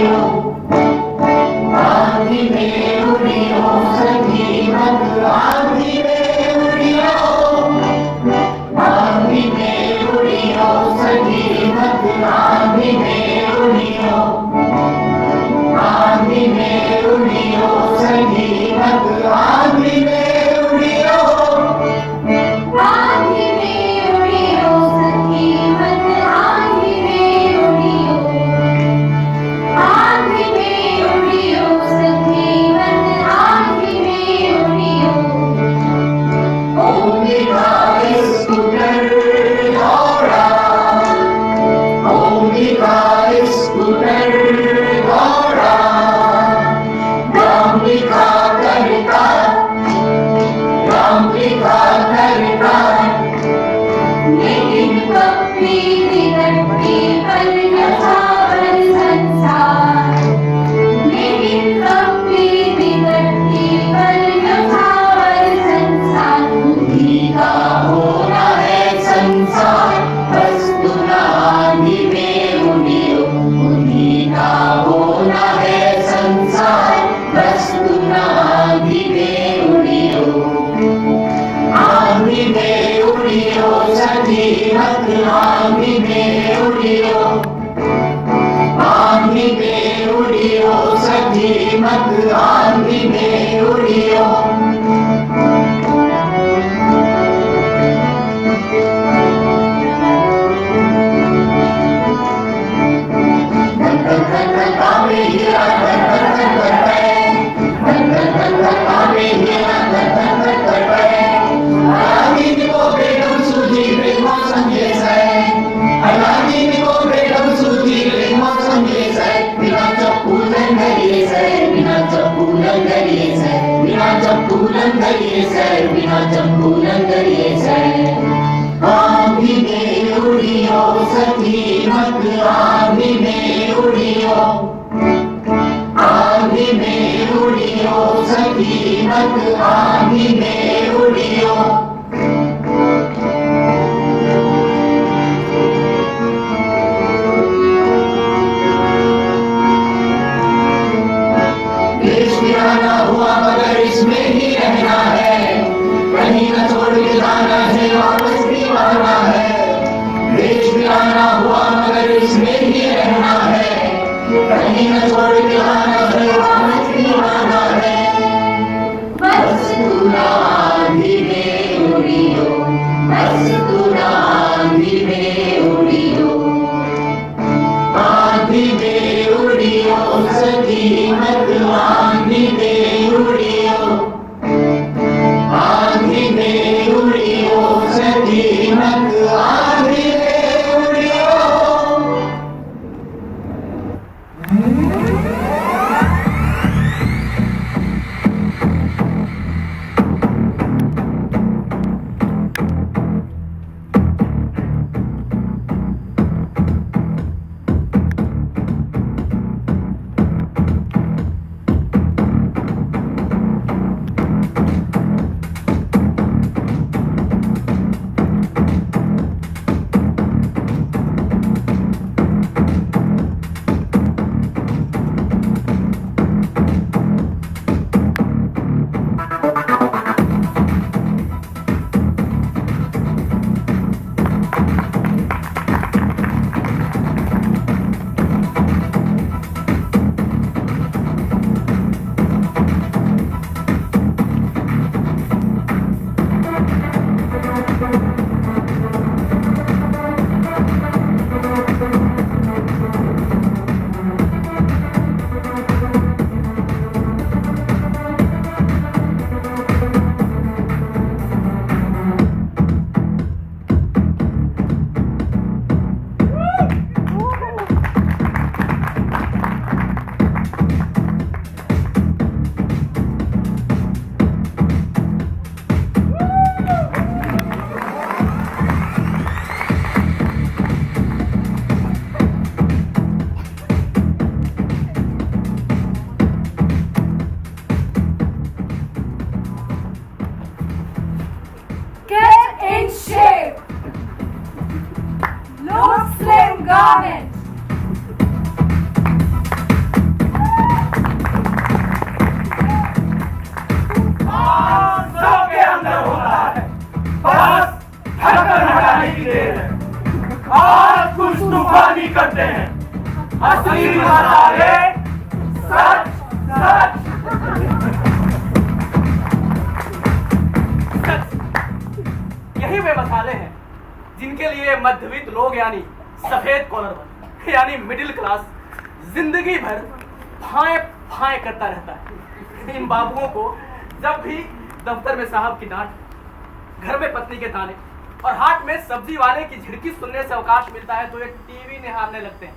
Look slim garment. करते हैं। असली मसाले सच सच सच। यही वे मसाले हैं जिनके लिए मध्यवित्त लोग यानी सफेद कॉलर वाले यानी मिडिल क्लास जिंदगी भर फाए फाए करता रहता है। इन बाबुओं को जब भी दफ्तर में साहब की डांट, घर में पत्नी के ताने और हाट में सब्जी वाले की झिड़की सुनने से अवकाश मिलता है तो ये टीवी निहारने लगते हैं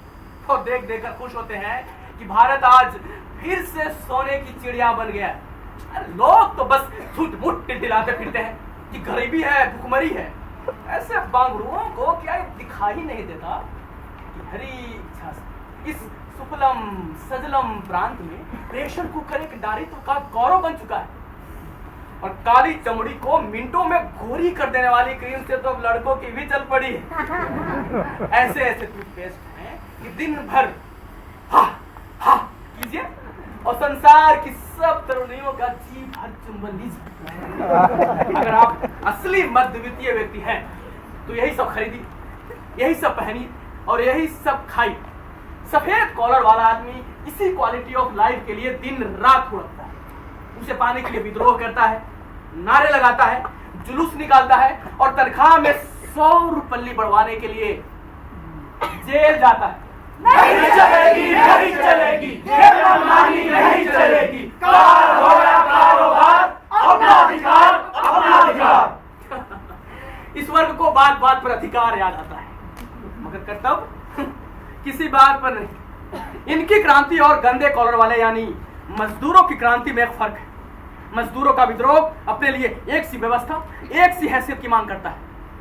और देख देख कर खुश होते हैं कि भारत आज फिर से सोने की चिड़िया बन गया है। लोग तो बस झूठ मूठ टिलटिलाते फिरते हैं कि गरीबी है, भुखमरी है। ऐसे बांगड़ुओं को क्या ये दिखाई नहीं देता कि हरी इच्छा से इस सुफलम सजलम प्रांत में प्रेशर कुकर एक दारित्व का गौरव बन चुका है और काली चमड़ी को मिनटों में गोरी कर देने वाली क्रीम से तो अब लड़कों की भी चल पड़ी है। ऐसे ऐसे टूथपेस्ट हैं कि दिन भर हा हा कीजिए और संसार की सब तरुणियों का जी भर चुंबन लीजिए। अगर आप असली मध्यवित्तीय व्यक्ति हैं तो यही सब खरीदी, यही सब पहनी और यही सब खाई। सफेद कॉलर वाला आदमी इसी क्वालिटी ऑफ लाइफ के लिए दिन रात उड़ता है। उसे पाने के लिए विद्रोह करता है, नारे लगाता है, जुलूस निकालता है और तनख्वाह में 100 रुपये बढ़वाने के लिए जेल जाता है। नहीं चलेगी, नहीं चलेगी, ये मनमानी नहीं चलेगी। कार हो या कारोबार, अपना अधिकार, अपना अधिकार। इस वर्ग को बात बात पर अधिकार याद आता है मगर कर्तव्य किसी बात पर नहीं। इनकी क्रांति और गंदे कॉलर वाले यानी मजदूरों की क्रांति में एक फर्क है। मजदूरों का विद्रोह अपने लिए एक सी व्यवस्था, एक सी हैसियत की मांग करता है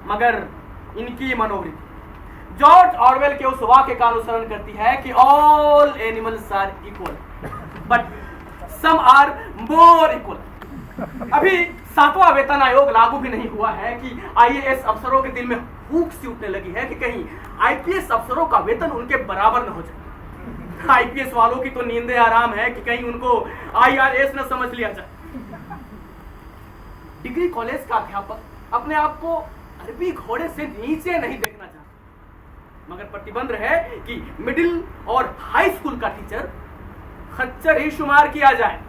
मगर इनकी मनोवृत्ति जॉर्ज ऑरवेल के उस वाक्य का अनुसरण करती है कि all animals are equal but some are more equal. अभी 7वां वेतन आयोग लागू भी नहीं हुआ है कि आईएएस अफसरों के दिल में भूख सी उठने लगी है कि कहीं आईपीएस अफसरों का वेतन उनके बराबर न हो जाए। आईपीएस वालों की तो नींदें आराम है कि कहीं उनको आईआरएस न समझ लिया जाए। डिग्री कॉलेज का अध्यापक अपने आप को अरबी घोड़े से नीचे नहीं देखना चाहता मगर प्रतिबंध है कि मिडिल और हाई स्कूल का टीचर खच्चर ही शुमार किया जाए।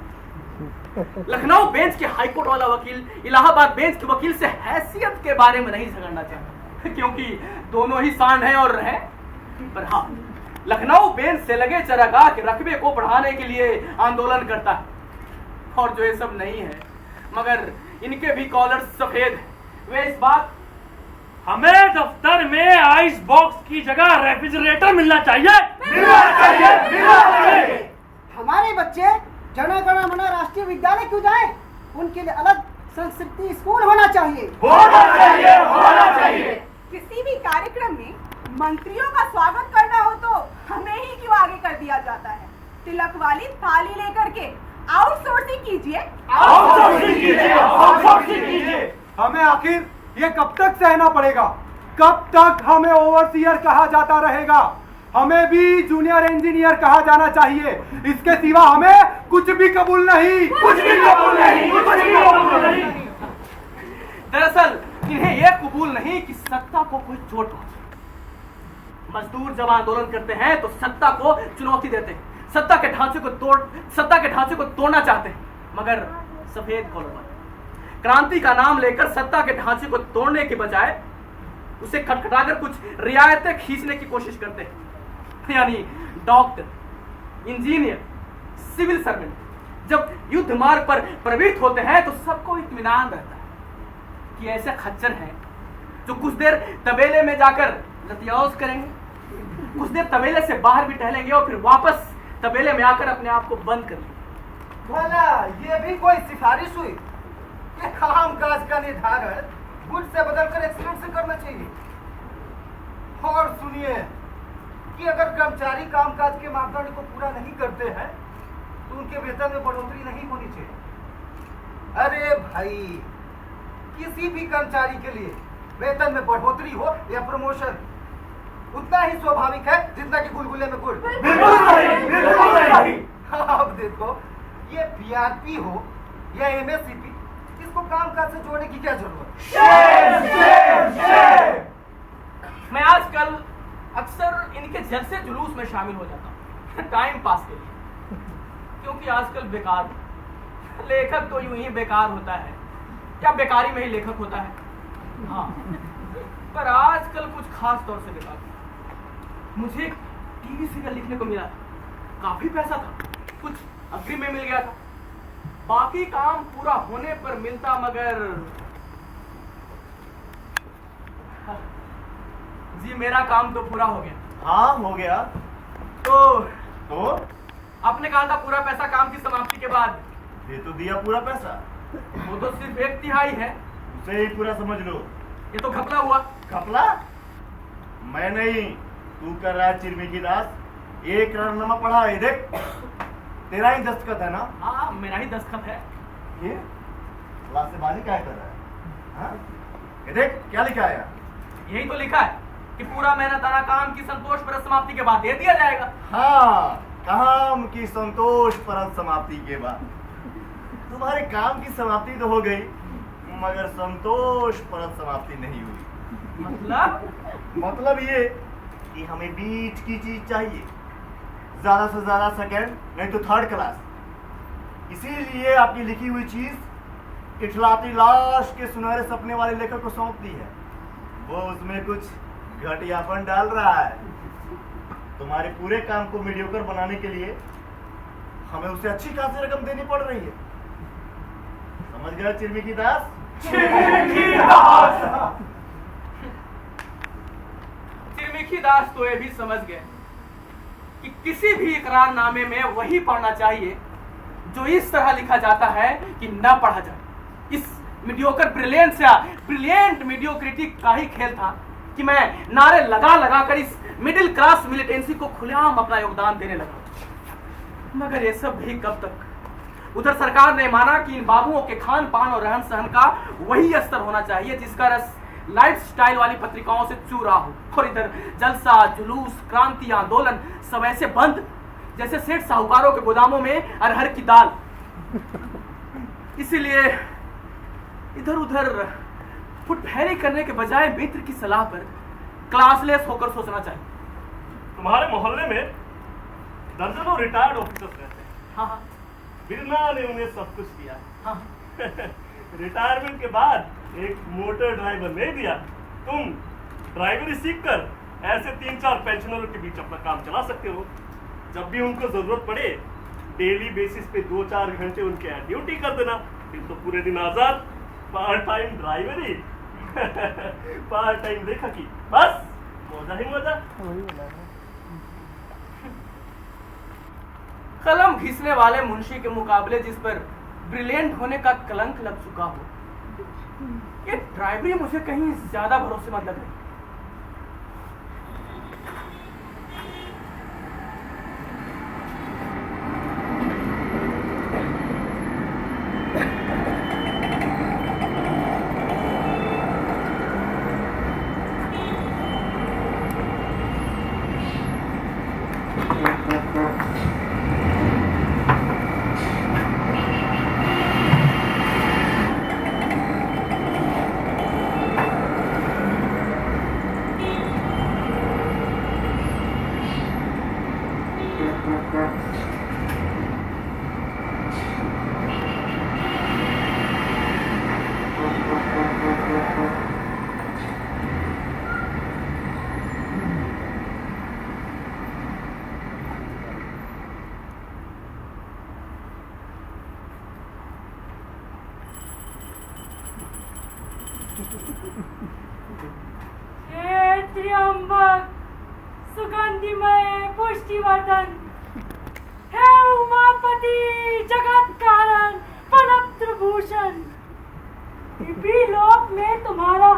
लखनऊ बेंच के हाईकोर्ट वाला वकील इलाहाबाद बेंच के वकील से हैसियत के बारे में नहीं झगड़ना चाहता क्योंकि दोनों ही सांड हैं और हैं। पर हाँ, लखनऊ बेंच से लगे चरागाह के रकबे को बढ़ाने के लिए आंदोलन करता है और जो ये सब नहीं है मगर इनके भी कॉलर सफेद है। वे इस बात हमें दफ्तर में आइस बॉक्स की जगह रेफ्रिजरेटर मिलना चाहिए। मिलना चाहिए, मिलना चाहिए। हमारे बच्चे जन गण मन राष्ट्रीय विद्यालय क्यों जाएं? उनके लिए अलग संस्कृति स्कूल होना चाहिए। होना चाहिए, होना चाहिए। किसी भी कार्यक्रम में मंत्रियों का स्वागत करना हो तो हमें ही क्यों आगे कर दिया जाता है? तिलक वाली थाली लेकर के आउटसोर्सिंग कीजिए, आउटसोर्सिंग कीजिए, आउटसोर्सिंग कीजिए। हमें आखिर ये कब तक सहना पड़ेगा? कब तक हमें ओवरसीयर कहा जाता रहेगा? हमें भी जूनियर इंजीनियर कहा जाना चाहिए। इसके सिवा हमें कुछ भी कबूल नहीं, कुछ भी कबूल नहीं, कुछ भी कबूल नहीं। दरअसल इन्हें यह कबूल नहीं कि सत्ता को कोई चोट पहुंचे। मजदूर जब आंदोलन करते हैं तो सत्ता को चुनौती देते हैं, सत्ता के ढांचे को तोड़ना चाहते हैं मगर सफेद कॉलर वाले क्रांति का नाम लेकर सत्ता के ढांचे को तोड़ने के बजाय उसे खटखटाकर कुछ रियायतें खींचने की कोशिश करते हैं। यानी डॉक्टर, इंजीनियर, सिविल सर्वेंट जब युद्ध मार्ग पर प्रवृत्त होते हैं तो सबको इत्मीनान रहता है कि ऐसे खच्चर हैं जो कुछ देर तबेले में जाकर लतियाउज करेंगे, कुछ देर तबेले से बाहर भी टहलेंगे और फिर वापस तबेले में आकर अपने आप को बंद कर लेंगे। भला ये भी कोई सिफारिश हुई कि काम काज का निर्धारण गुड से बदलकर एक्सीलेंट से करना चाहिए? और सुनिए कि अगर कर्मचारी कामकाज के मापदंड को पूरा नहीं करते हैं तो उनके वेतन में बढ़ोतरी नहीं होनी चाहिए। अरे भाई, किसी भी कर्मचारी के लिए वेतन में बढ़ोतरी हो या प्रमोशन उतना ही स्वाभाविक है जितना कि गुलगुले में गुड़। बिल्कुल सही, बिल्कुल सही। अब देखो, ये पीआरपी हो या एमएससीपी, इसको कामकाज से जोड़ने की क्या जरूरत? शेर, शेर, शेर। मैं आजकल अक्सर इनके जलसे जुलूस में शामिल हो जाता हूँ टाइम पास के लिए, क्योंकि आजकल बेकार हूं। लेखक तो यूं ही बेकार होता है, या बेकारी में ही लेखक होता है। हाँ, पर आजकल कुछ खास तौर से बेकार हूं। मुझे एक टीवी सीरियल लिखने को मिला, काफी पैसा था, कुछ अग्रिम में मिल गया था, बाकी काम पूरा होने पर मिलता, मगर जी मेरा काम तो पूरा हो गया। हाँ हो गया। तो आपने कहा था पूरा पैसा काम की समाप्ति के बाद। दे तो दिया पूरा पैसा। वो तो सिर्फ 1/3 है। उसे ही पूरा समझ लो। ये तो घपला हुआ। घपला? मैं नहीं, तू कर रहा है चिरमिकी दास। 1 रननमा पढ़ा है, देख तेरा ही दस्तखत है ना? हाँ मेरा ही दस्तखत है। ये लासेबाजी क्या कर रहा है? हाँ? ये देख क्या लिखा है? यही तो लिखा है कि पूरा मेहनताना काम की संतोषप्रद समाप्ति के बाद दे दिया जाएगा। हाँ, काम की संतोषप्रद समाप्ति के बाद। तुम्हारे काम की समाप्ति तो हो गई, मगर संतोषप्रद समाप्ति नहीं हुई। मतलब ये कि हमें बीच की चीज चाहिए, ज्यादा से ज्यादा सेकंड, नहीं तो 3rd क्लास। इसीलिए आपकी लिखी हुई चीज इठलाती लाश के सुनहरे सपने वाले लेखक को सौंप दी है। वो उसमें कुछ घटियापन डाल रहा है। तुम्हारे पूरे काम को मीडियोकर बनाने के लिए हमें उसे अच्छी खासी रकम देनी पड़ रही है। समझ गया चिरमिकी दास? चिरमिकी दास तो ये भी समझ गए कि किसी भी इकरारनामे में वही पढ़ना चाहिए जो इस तरह लिखा जाता है कि ना पढ़ा जाए। इस मीडियोकर ब्रिलियंस या ब्रिलियंट मीडियोक्रिटी का ही खेल था कि मैं नारे लगा लगा कर इस मिडिल क्लास मिलिटेंसी को खुलेआम अपना योगदान देने लगा। मगर ये सब भी कब तक? उधर सरकार ने माना कि इन बाबुओं के खान पान और रहन सहन का वही स्तर होना चाहिए जिसका रस लाइफस्टाइल वाली पत्रिकाओं से चू रहा हो, और इधर जलसा जुलूस क्रांति आंदोलन सब ऐसे बंद जैसे सेठ साहूकारों के गोदामों में अरहर की दाल। इसीलिए इधर उधर फुटफेरी करने के बजाय मित्र की सलाह पर क्लासलेस होकर सोचना चाहिए। तुम्हारे मोहल्ले में दर्जनों रिटायर्ड ऑफिसर्स रहते हैं। हाँ हाँ बिरला ने उन्हें सब कुछ दिया। हाँ रिटायरमेंट के बाद एक मोटर ड्राइवर नहीं दिया, तुम ड्राइवरी सीखकर ऐसे 3-4 पेंशनरों के बीच अपना काम चला सकते हो। जब भी उनको जरूरत पड़े डेली बेसिस पे 2-4 घंटे उनके यहाँ ड्यूटी कर देना, फिर तो पूरे दिन आजाद। पार्ट टाइम ड्राइवरी पार्ट टाइम देखा कि बस मजा ही मजा। कलम घिसने वाले मुंशी के मुकाबले जिस पर ब्रिलियंट होने का कलंक लग चुका हो, ये ड्राइवरी मुझे कहीं ज्यादा भरोसेमंद लग रही। हे त्र्यंबक सुगंधिमय पुष्टिवर्धन, हे उमापति जगत कारण पनप्त्र भूषण, लोक में तुम्हारा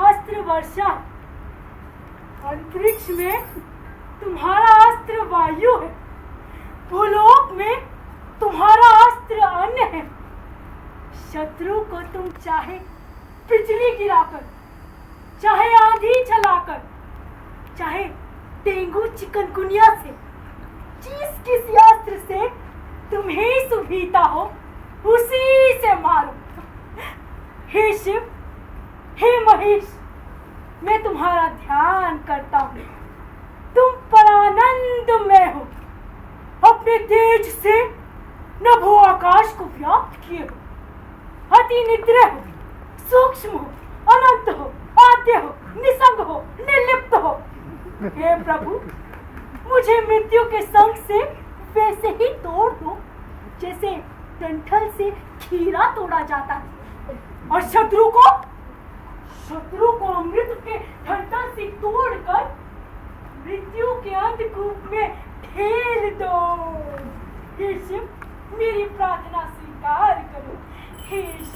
अस्त्र वर्षा, अंतरिक्ष में तुम्हारा अस्त्र वायु है, भूलोक में तुम्हारा अस्त्र अन्न है। शत्रु को तुम चाहे बिजली गिराकर, चाहे आंधी चलाकर, चाहे डेंगू चिकनगुनिया से, जिस किसी अस्त्र से तुम्हें सुभीता हो उसी से मारो। हे शिव, हे महेश, मैं तुम्हारा ध्यान करता हूँ, तुम पर आनंद में हो, अपने तेज से नभो आकाश को व्याप्त किए हो, अति निद्रे हो, सूक्ष्म हो, अनंत हो, आद्य हो, निसंग हो, निर्लिप्त हो। हे प्रभु, मुझे मृत्यु के संग से वैसे ही तोड़ दो जैसे डंठल से खीरा तोड़ा जाता है, और शत्रु को अमृत के डंठल से तोड़कर मृत्यु के अंधकूप में ठेल दो। हे शिव, मेरी प्रार्थना स्वीकार करो। हे शिव,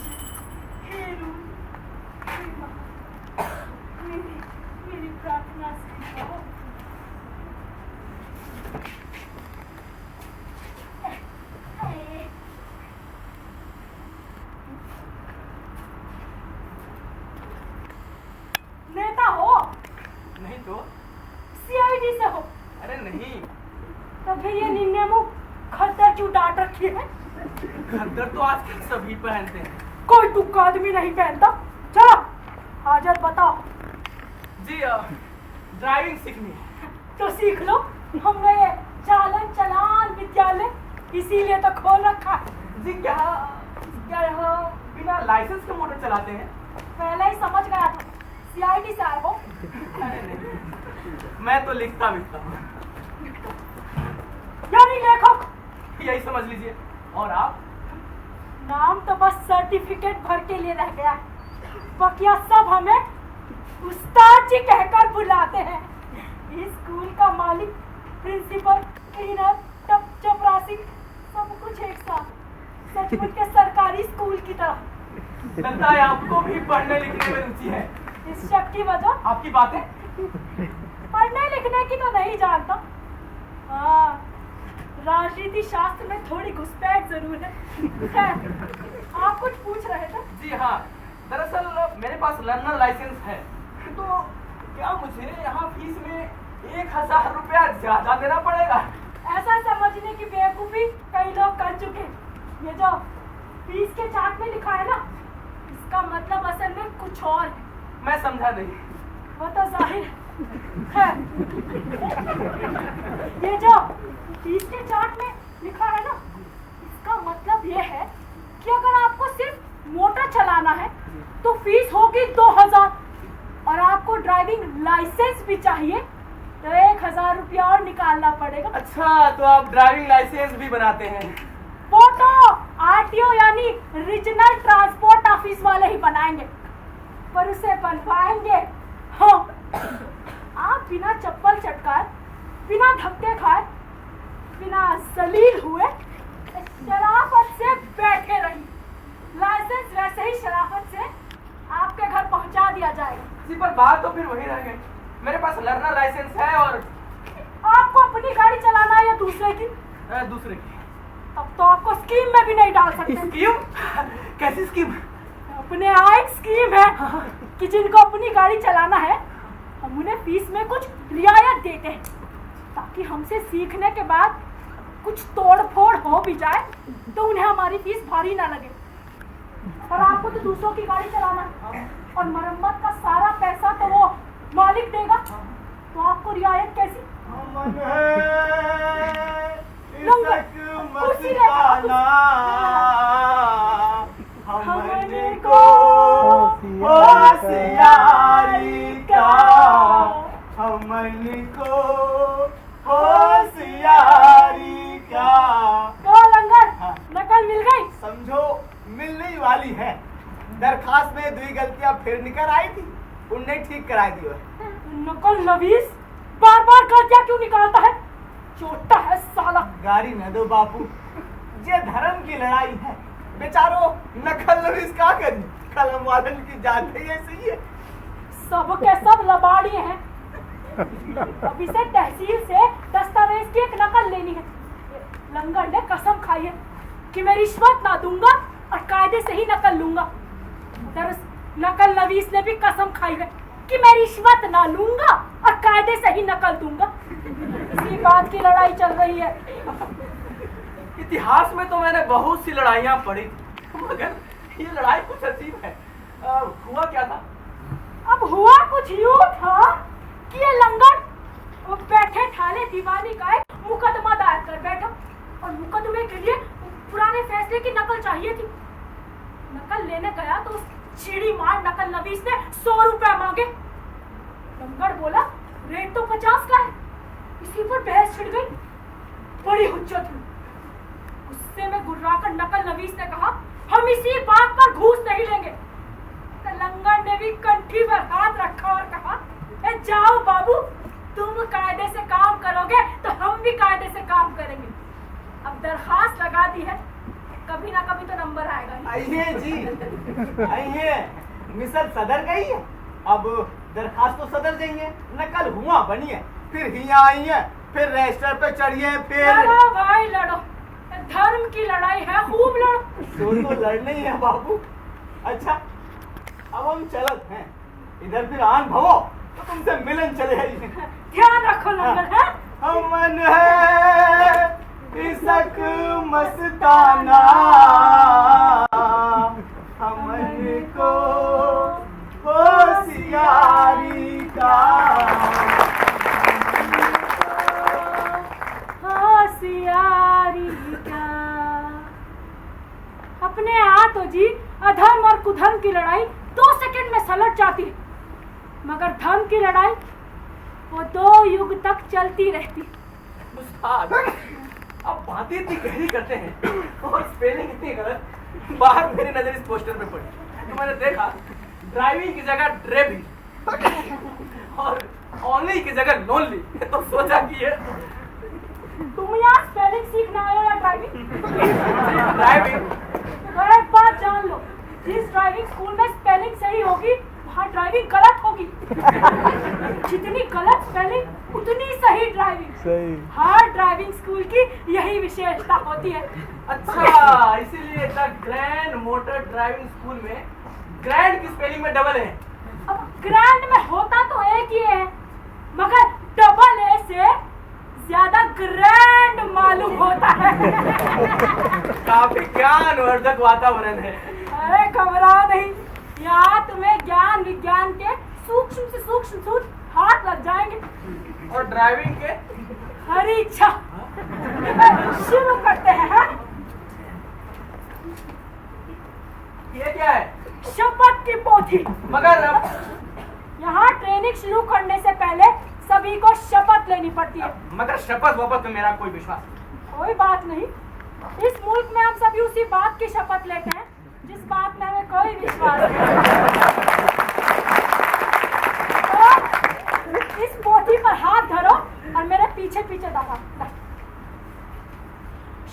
हे रूप, हे मां, मेरी प्रार्थना स्वीकार। नेता हो? नहीं तो? सीआईडी से हो? अरे नहीं। तब ये निन्ने मुंह खद्दर क्यों डांट रखी है? खद्दर तो आजकल सभी पहनते हैं। कोई तुक्का आदमी नहीं पहनता। चलो हाजत बताओ। जी ड्राइविंग सीखनी है। तो सीख लो, हमने ये चालन चलान विद्यालय इसीलिए तो खोल रखा है। जी क्या यहाँ बिना लाइसेंस के मोटर चलाते हैं? पहले ही समझ गया था, सीआईडी से आए हो। अरे नहीं, मैं तो लिखता विखता हूँ। यानी लेखक? यही समझ लीजिए। और आप? नाम तो बस सर्टिफिकेट भर के लिए रह गया है, बकिया सब हमें उस्ताद जी कहकर बुलाते हैं। इस स्कूल का मालिक, प्रिंसिपल, क्लीनर, चपरासी, सब कुछ एक साथ, सचमुच के सरकारी स्कूल की तरह। लगता है आपको भी पढ़ने लिखने में रुचि है। इस शक की वजह? आपकी बातें? पढ़ने लिखने की तो नहीं जानता। हाँ, राजनीति शास्त्र में थोड़ी घुसपैठ जरूर है। खैर, आप कुछ पूछ रहे थे? जी हाँ, दरअसल मेरे पास लर्नर लाइसेंस है, तो क्या मुझे यहाँ फीस में 1000 रुपया ज्यादा देना पड़ेगा? ऐसा समझने की बेवकूफी कई लोग कर चुके हैं। ये जो फीस के चार्ट में लिखा है ना, इसका मतलब असल में कुछ और है। मैं समझा नहीं। वो तो जाहिर है। ये जो फीस के चार्ट में लिखा है ना, इसका मतलब ये है कि अगर आपको सिर्फ मोटर चलाना है तो फीस होगी 2000, और आपको ड्राइविंग लाइसेंस भी चाहिए तो 1000 रुपया और निकालना पड़ेगा। अच्छा, तो आप ड्राइविंग लाइसेंस भी बनाते हैं? वो तो आरटीओ यानी रीजनल ट्रांसपोर्ट ऑफिस वाले ही बनाएंगे, पर उसे बनवाएंगे हम। आप बिना चप्पल चटकाए, बिना धक्के खाए, बिना जलील हुए शराफत से बैठे रहिए। लाइसेंस वैसे ही शराफत से आपके घर पहुंचा दिया जाएगा। जी, पर बात तो फिर वही रह गई। मेरे पास लर्नर लाइसेंस है और आपको अपनी गाड़ी चलाना है या दूसरे की? दूसरे की। तब तो आपको स्कीम में भी नहीं डाल सकते। स्कीम? कैसी स्कीम? अपने यहाँ एक स्कीम है कि जिनको अपनी गाड़ी चलाना है हम उन्हें फीस में कुछ रियायत देते हैं, ताकि हमसे सीखने के बाद कुछ तोड़ फोड़ हो भी जाए तो उन्हें हमारी फीस भारी ना लगे। पर आपको तो दूसरों की गाड़ी चलाना है और मरम्मत का सारा पैसा तो वो मालिक देगा, तो आपको रियायत कैसी? हमने को होशियारी का, हमने को होशियारी का। तो लंगर नकल मिल गई? समझो मिलने ही वाली है। दरखास्त में 2 गलतियां फिर निकल आई थी, उनने ठीक करा दी है। नकल नवीस बार बार गलतियां क्यों निकालता है? छोटा है साला। गाड़ी न दो बापू, ये धर्म की लड़ाई है। बेचारो नकल नवीस का करी, कलम वालन की जान ही ऐसी है। सब के सब लबाड़ी हैं। अब इसे तहसील से दस्तावेज की एक नकल लेनी है। लंगर ने कसम खाई है कि मैं रिश्वत ना दूंगा और कायदे से ही नकल लूंगा। दरअसल नकल नवीस ने भी कसम खाई है कि मैं रिश्वत ना लूंगा और कायदे से ही नकल दूंगा। इसी बात की लड़ाई चल रही है। इतिहास में तो मैंने बहुत सी लड़ाइयाँ पढ़ी, मगर ये लड़ाई कुछ अजीब है। हुआ क्या था? अब हुआ कुछ यूं था कि ये लंगर बैठे ठाले दीवानी का एक मुकदमा दायर कर बैठा और मुकदमे के लिए पुराने फैसले की नकल चाहिए थी। नकल लेने गया तो उस चीड़ी मार नकल नवीस ने 100 रुपए मांगे। लंगड़ बोला रेट तो 50 का है। इसी पर बहस छिड़ गई, बड़ी हुज्जत हुई। गुस्से में गुर्राकर नकल नवीस ने कहा हम इसी बात पर घूस नहीं लेंगे। तो लंगड़ ने भी कंठी पर हाथ रखा और कहा ए जाओ बाबू, तुम कायदे से काम करोगे तो हम भी कायदे से काम करेंगे। अब दरखास्त लगा दी है, कभी ना कभी तो नंबर आएगा ही। आइए जी, आइए। मिसल सदर गई है, अब दरखास्त तो सदर देंगे। नकल हुआ बनिए, फिर हिया आइए, फिर रजिस्टर पे चढ़िए, फिर लड़ो भाई लड़ो, धर्म की लड़ाई है, खूब लड़ो। तो लड़ना ही है बाबू। अच्छा अब हम चलत हैं, इधर फिर आन भवो तो तुमसे मिलन चले आइए। ध्यान रखो लंगड़ है। अमन है इसक मस्ताना, अमन को होशियारी का, होशियारी का। अपने हाथों जी अधर्म और कुधर्म की लड़ाई 2 सेकंड में सलट जाती है, मगर धर्म की लड़ाई वो 2 युग तक चलती रहती। उस्ताद अब बातें इतनी गहरी करते हैं और स्पेलिंग इतनी गलत। बाहर मेरी नजर इस पोस्टर पे पड़ी तो मैंने देखा ड्राइविंग की जगह ड्राइविंग और ओनली की जगह लोनली, तो सोचा कि ये तुम यहाँ स्पेलिंग सीखना आए हो या ड्राइविंग? ड्राइविंग। तो एक बात जान लो, जिस ड्राइविंग स्कूल में स्पेलिंग सही होगी वहाँ ड्राइविंग गलत होगी। जितनी गलत स्पेलिंग उतनी सही ड्राइविंग। सही। हर ड्राइविंग स्कूल की यही विशेषता होती है। अच्छा इसीलिए the grand motor driving school में ग्रैंड की स्पेलिंग में डबल है। अब ग्रैंड में होता तो एक ही है, मगर डबल ए से ज्यादा ग्रैंड मालूम होता है। काफी ज्ञानवर्धक वातावरण है। अरे घबराओ नहीं, यहाँ तुम्हें ज्ञान विज्ञान के सूक्ष्म से सूक्ष्म सूत्र हाथ लग जाएंगे। और ड्राइविंग के हरी इच्छा। शुरू करते हैं। हाँ? ये क्या है? शपथ की पोथी। मगर यहाँ ट्रेनिंग शुरू करने से पहले सभी को शपथ लेनी पड़ती है। मगर शपथ वपथ में मेरा कोई विश्वास नहीं। कोई बात नहीं, इस मुल्क में हम सभी उसी बात की शपथ लेते हैं जिस बात में हमें कोई विश्वास नहीं। तो इस पोथी पर हाथ धरो और मेरे पीछे पीछे दफा।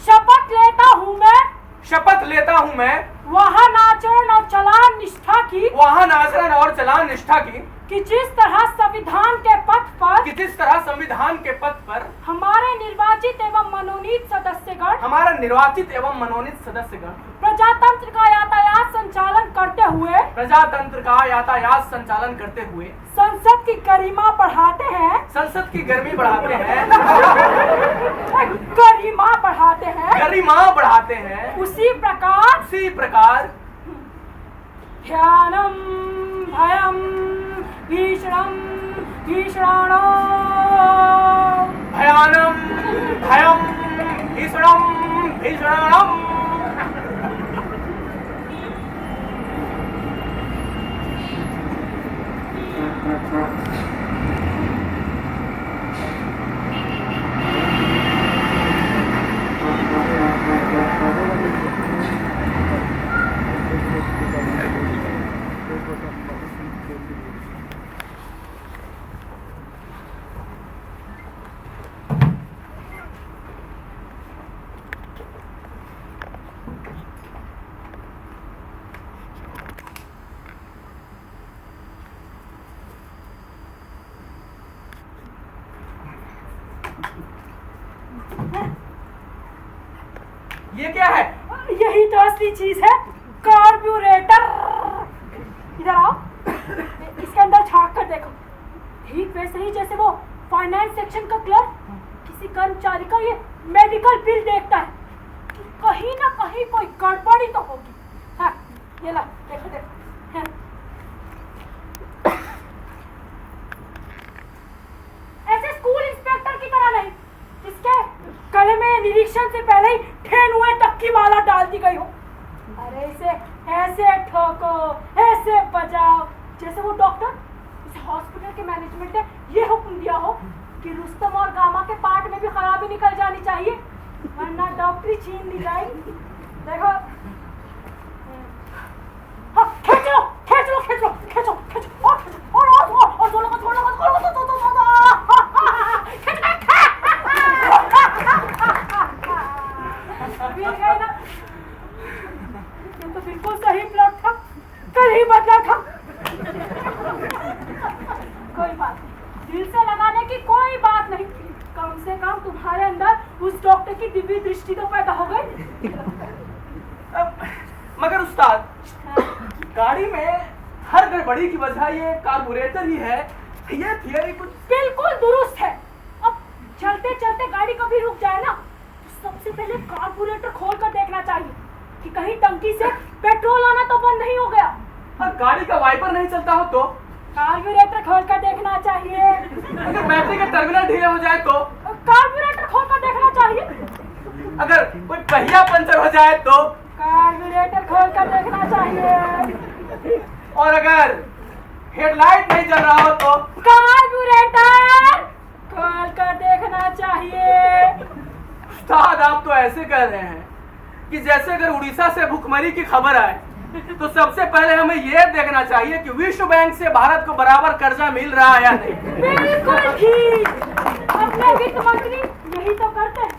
शपथ लेता हूँ मैं, शपथ लेता हूँ मैं वाहन आचरण और चलान निष्ठा की, वाहन आचरण और चलान निष्ठा की, कि जिस तरह संविधान के पथ पर, कि जिस तरह संविधान के पद पर हमारे निर्वाचित एवं मनोनीत सदस्यगण, हमारा निर्वाचित एवं मनोनीत सदस्यगण प्रजातंत्र का यातायात संचालन करते हुए, प्रजातंत्र का यातायात संचालन करते हुए संसद की गरिमा बढ़ाते हैं, संसद की गर्मी बढ़ाते हैं, गरिमा बढ़ाते हैं, गरिमा बढ़ाते हैं, उसी प्रकार ध्यानम भयम भीषणम भीषणाणो, भयानम भयम भीषणम भीषणाणम। ये क्या है? यही तो असली चीज है, कार्ब्यूरेटर। इधर आओ, इसके अंदर झांक कर देखो। ठीक वैसे ही जैसे वो फाइनेंस सेक्शन का क्लर्क किसी कर्मचारी का ये मेडिकल बिल देखता है कि कहीं ना कहीं कोई गड़बड़ी तो होगी। हाँ, ये ला देखो देखो। हाँ। ऐसे स्कूल इंस्पेक्टर इंजेक्शन से पहले ही ठेनुए तक की माला डाल दी गई हो। अरे इसे ऐसे ठोको, ऐसे बजाओ जैसे वो डॉक्टर, इस हॉस्पिटल के मैनेजमेंट ने ये हुक्म दिया हो कि रुस्तम और गामा के पार्ट में भी खराबी निकल जानी चाहिए, वरना डॉक्टरी छीन ली जाएगी। देखो, हाँ, खींच लो, खींच लो, खींच लो, खींचो, खींचो, और खींचो, और थोड़ा सा, थोड़ा सा, थोड़ा सा, अभी गए ना, ये तो बिल्कुल सही प्लॉट था, कल ही बदला था। कोई बात नहीं, दिल से लगाने की कोई बात नहीं, कम से कम तुम्हारे अंदर उस डॉक्टर की दिव्य दृष्टि तो पैदा हो गई। मगर उस्ताद, गाड़ी में हर गड़बड़ी की वजह ये कार्बोरेटर ही है, ये थियरी कुछ बिल्कुल दुरुस्त है। अब चलते चलते गाड़ी कभी रुक जाए ना, तो सबसे पहले कार्बोरेटर खोल कर देखना चाहिए कि कहीं टंकी से पेट्रोल आना तो बंद नहीं हो गया। और गाड़ी का वाइपर नहीं चलता हो तो कार्बोरेटर खोल कर देखना चाहिए। अगर बैटरी के टर्मिनल ढीले हो जाए तो कार्बोरेटर खोल कर देखना चाहिए। अगर कोई पहिया पंचर हो जाए तो कार्बोरेटर खोल कर देखना चाहिए। और अगर हेडलाइट नहीं जल रहा हो तो कार्बोरेटर खोल कर देखना चाहिए। उस्ताद, आप तो ऐसे कह रहे हैं कि जैसे अगर उड़ीसा से भुखमरी की खबर आए तो सबसे पहले हमें यह देखना चाहिए कि विश्व बैंक से भारत को बराबर कर्जा मिल रहा है या नहीं। बिल्कुल ठीक, अपने वित्त मंत्री यही तो करते हैं।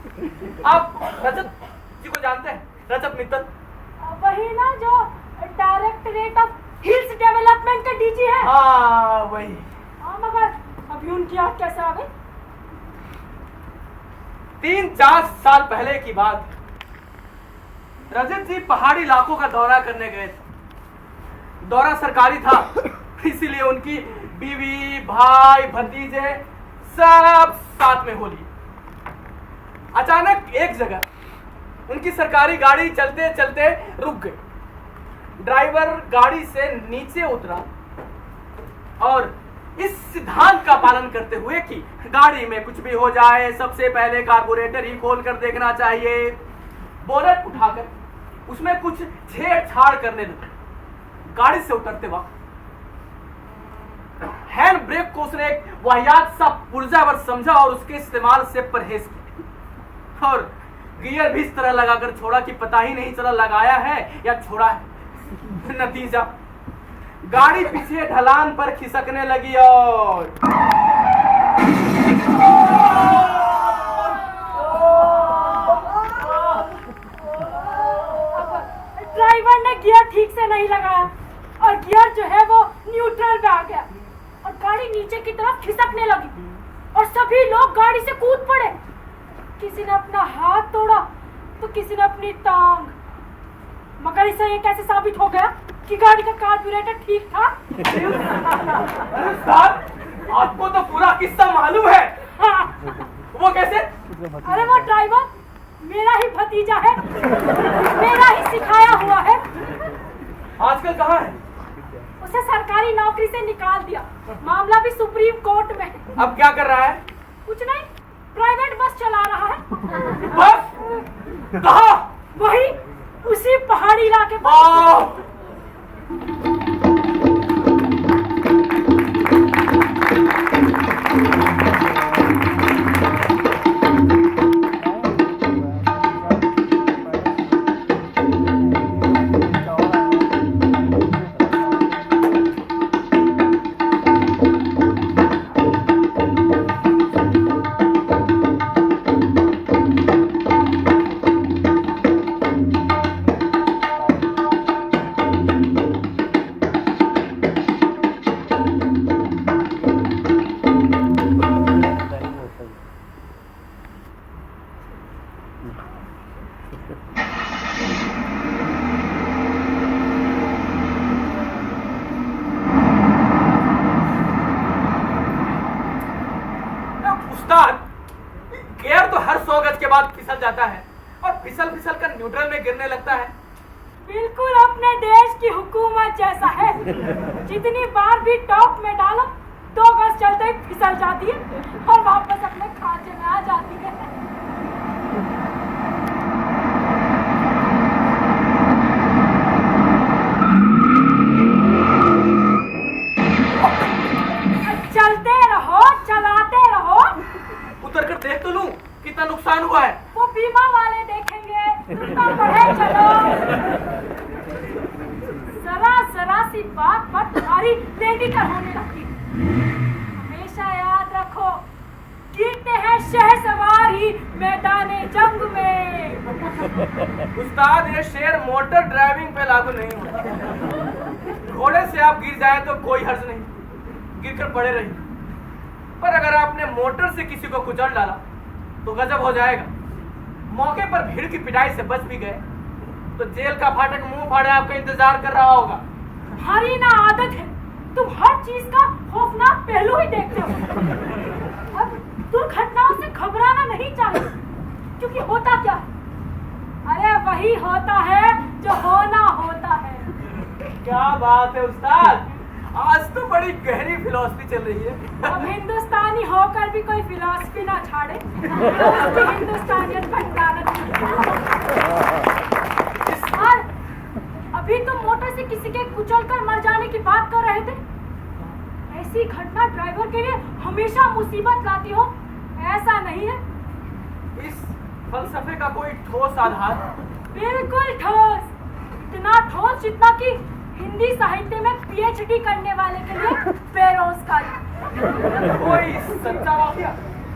आप रजत जी को जानते हैं? रजत मित्तल, वही ना जो डायरेक्टरेट ऑफ हिल्स डेवलपमेंट के डीजी है। हाँ वही। हाँ, मगर अभी उनकी आँख कैसे आ गई? 3-4 साल पहले की बात, रजत जी पहाड़ी इलाकों का दौरा करने गए थे। दौरा सरकारी था, इसीलिए उनकी बीवी, भाई, भतीजे सब साथ में हो लिए। अचानक एक जगह उनकी सरकारी गाड़ी चलते चलते रुक गई। ड्राइवर गाड़ी से नीचे उतरा और इस सिद्धांत का पालन करते हुए कि गाड़ी में कुछ भी हो जाए सबसे पहले कार्बोरेटर ही खोल कर देखना चाहिए, बोनट उठाकर उसमें कुछ छेड़छाड़ करने लगा। गाड़ी से उतरते वक्त हैंड ब्रेक को उसने एक वाहियात सा पुर्जावर समझा और उसके इस्तेमाल से परहेज किया और गियर भी इस तरह लगाकर छोड़ा कि पता ही नहीं चला लगाया है या छोड़ा है। नतीजा, गाड़ी पीछे ढलान पर खिसकने लगी और ड्राइवर ने गियर ठीक से नहीं लगाया और गियर जो है वो न्यूट्रल पे आ गया और गाड़ी नीचे की तरफ खिसकने लगी और सभी लोग गाड़ी से कूद पड़े। किसी ने अपना हाथ तोड़ा तो किसी ने अपनी टांग, मगर इससे ये कैसे साबित हो गया कि गाड़ी का कार्बोरेटर ठीक था? आपको तो पूरा किस्सा मालूम है। हाँ। वो कैसे? अरे वो ड्राइवर मेरा ही भतीजा है, मेरा ही सिखाया हुआ है। आजकल कहाँ है? उसे सरकारी नौकरी से निकाल दिया, मामला भी सुप्रीम कोर्ट में है। अब क्या कर रहा है? कुछ नहीं, प्राइवेट बस चला रहा है। बस? कहाँ? वही उसी पहाड़ी इलाके पर। गियर तो हर 100 गज के बाद फिसल जाता है और फिसल फिसल कर न्यूट्रल में गिरने लगता है। बिल्कुल अपने देश की हुकूमत जैसा है। जितनी बार भी टॉप में डालो 2 गज चलते ही फिसल जाती है और वापस अपने खांचे में आ जाती है। सी बात पर तुम्हारी लेंडिकर होने लगती। हमेशा याद रखो, गिरते हैं शहसवार ही मैदाने जंग में। उस्ताद, ये शेर मोटर ड्राइविंग पे लागू नहीं होता। घोड़े से आप गिर जाए तो कोई हर्ज नहीं, गिरकर पड़े रहिए। पर अगर आपने मोटर से किसी को कुचल डाला तो गजब हो जाएगा। मौके पर भीड़ की पिटाई से बच भी गए तो जेल का फाटक मुंह फाड़े आपका इंतजार कर रहा होगा। हमारी ना आदत है, तुम हर चीज का खौफनाक पहलू ही देखते हो। अब दुर्घटनाओं से घबराना नहीं चाहिए, क्योंकि होता क्या है? अरे वही होता है जो होना होता है। क्या बात है उस्ताद, आज तो बड़ी गहरी फिलॉसफी चल रही है। अब हिंदुस्तानी होकर भी कोई फिलॉसफी ना छाड़े तो उसकी हिंदुस्तानियत भंडारत और अभी तुम मोटर से किसी के कुचलकर मर जाने की बात कर रहे थे। ऐसी घटना ड्राइवर के लिए हमेशा मुसीबत लाती हो, ऐसा नहीं है? इस फलसफे का कोई ठोस आधार? बिल्कुल ठोस, इतना ठोस जितना कि हिंदी साहित्य में पीएचडी करने वाले के लिए बेरोजगारी। कोई सच्चा वाकया?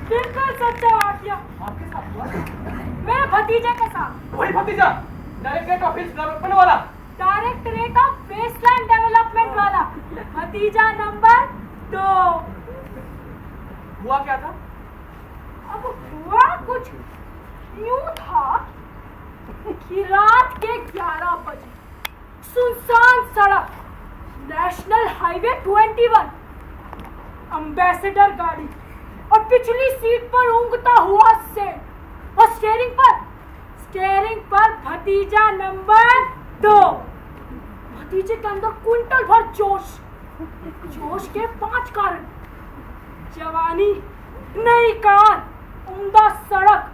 बिल्कुल सच्चा वाकया। आपके साथ हुआ? मेरे भतीजे के साथ। वही भतीजा, डायरेक्टरेट ऑफ फिल्म डेवलपमेंट वाला? डायरेक्टरेट ऑफ बेसलाइन डेवलपमेंट वाला भतीजा नंबर 2। हुआ क्या था? अब हुआ कुछ यूं था कि रात के 11 बजे सुनसान सड़क, नेशनल हाईवे 21, एम्बेसडर गाड़ी और पिछली सीट पर ऊँगता हुआ सेठ और स्टीयरिंग पर भतीजा नंबर 2। भतीजे के अंदर क्विंटल भर जोश के 5 कारण: जवानी, नई कार, उम्दा सड़क,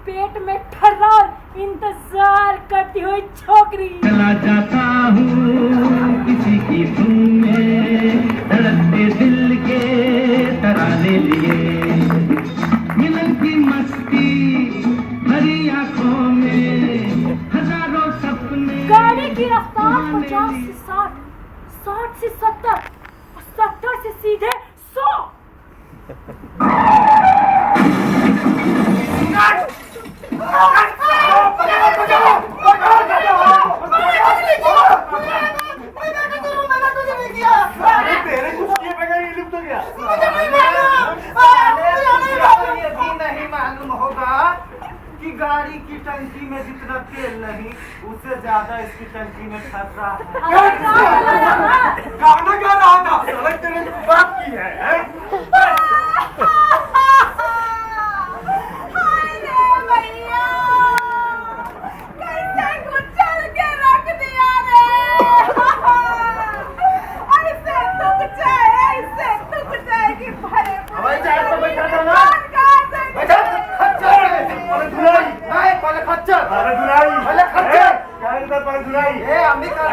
पेट में ठर्रार इंतजार करती हुई छोकरी। चला जाता हूँ किसी की धुन में, धड़कते दिल के तराने लिए, मिलन की मस्ती भरी आंखों में, हजारों सपने। गाड़ी की रफ्तार 50 से 60, 60 से 70 और 70 से सीधे 100। तेरे कुछ किए बगैर ये लिफ्ट हो गया। ये भी नहीं मालूम होगा कि गाड़ी की टंकी में जितना तेल नहीं, उससे ज्यादा इसकी टंकी में खतरा है। गाना गा रहा था। सड़क तेरे बाप की है, हैं? हाय रे भैया, कैसे कुचल के रख दिया रे। ऐसे दुख जाए कि भरे हवाई जहाज पर बैठा था ना? बैठा खच्चर पहले धुलाई नहीं, पहले खच्चर पहले धुलाई, पहले खच्चर क्या इधर पहले धुलाई? ए अम्बिका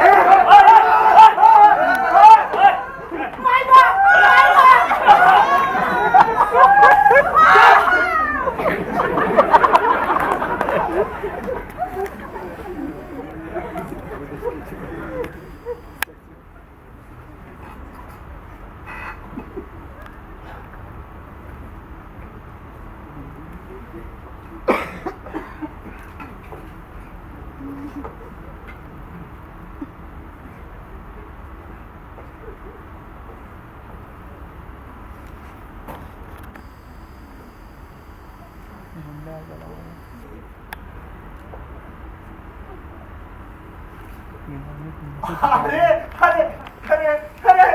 अरे अरे अरे अरे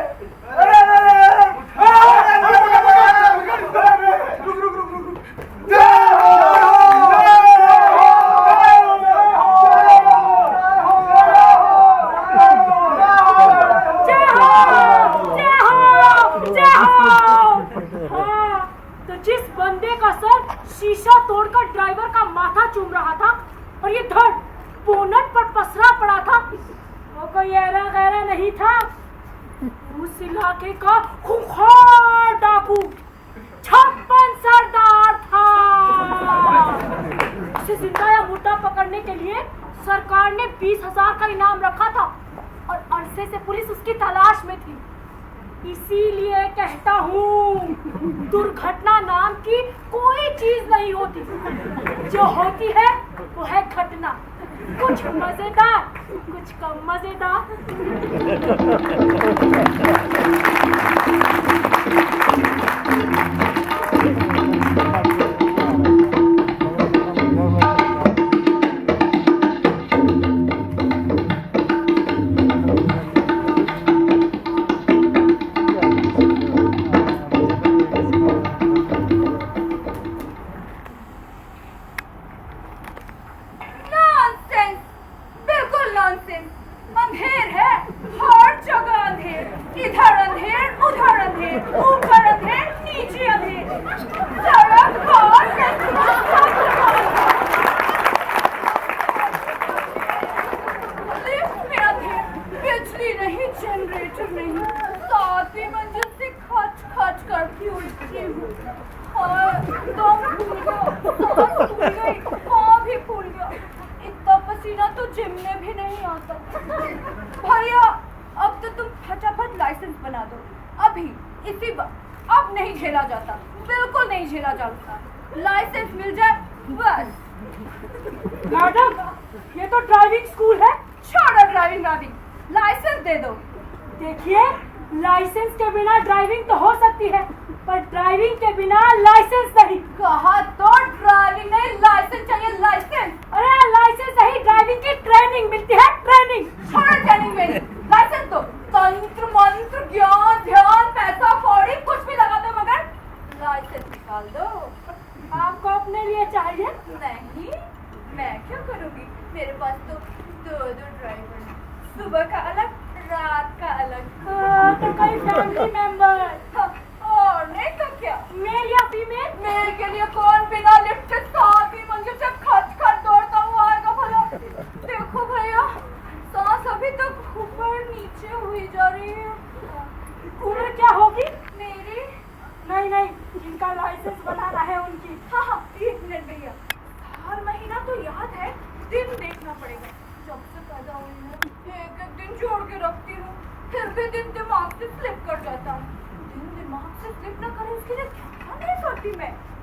तो जिस बंदे का सर शीशा तोड़कर ड्राइवर का माथा चूम रहा था और ये धड़ बोनट पर पसरा पड़ा था, वो कोई ऐरा गैरा नहीं था, उस इलाके का खूंखार डाकू 56 सरदार था। उसे जिंदा या मुर्दा पकड़ने के लिए सरकार ने 20,000 का इनाम रखा था और अरसे से पुलिस उसकी तलाश में थी। इसीलिए कहता हूँ, दुर्घटना नाम की कोई चीज नहीं होती। जो होती है वो है घटना, कुछ मजेदार, कुछ कम मजेदार।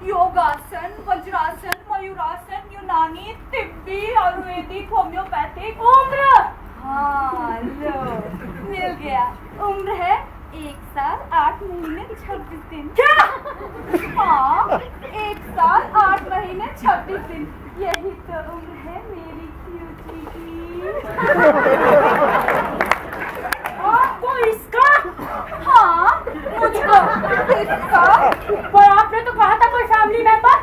योगासन, वज्रासन, मयूरासन, यूनानी, तिब्बी, आयुर्वेदिक, होम्योपैथिक। उम्र? हाँ, लो मिल गया। उम्र है 1 साल 8 महीने 26 दिन। क्या? हाँ, 1 साल 8 महीने 26 दिन। यही तो उम्र है मेरी क्यूटी की। आपको इसका? हाँ, मुझको इसका। पर आपने तो कहा था कोई फैमिली मेंबर।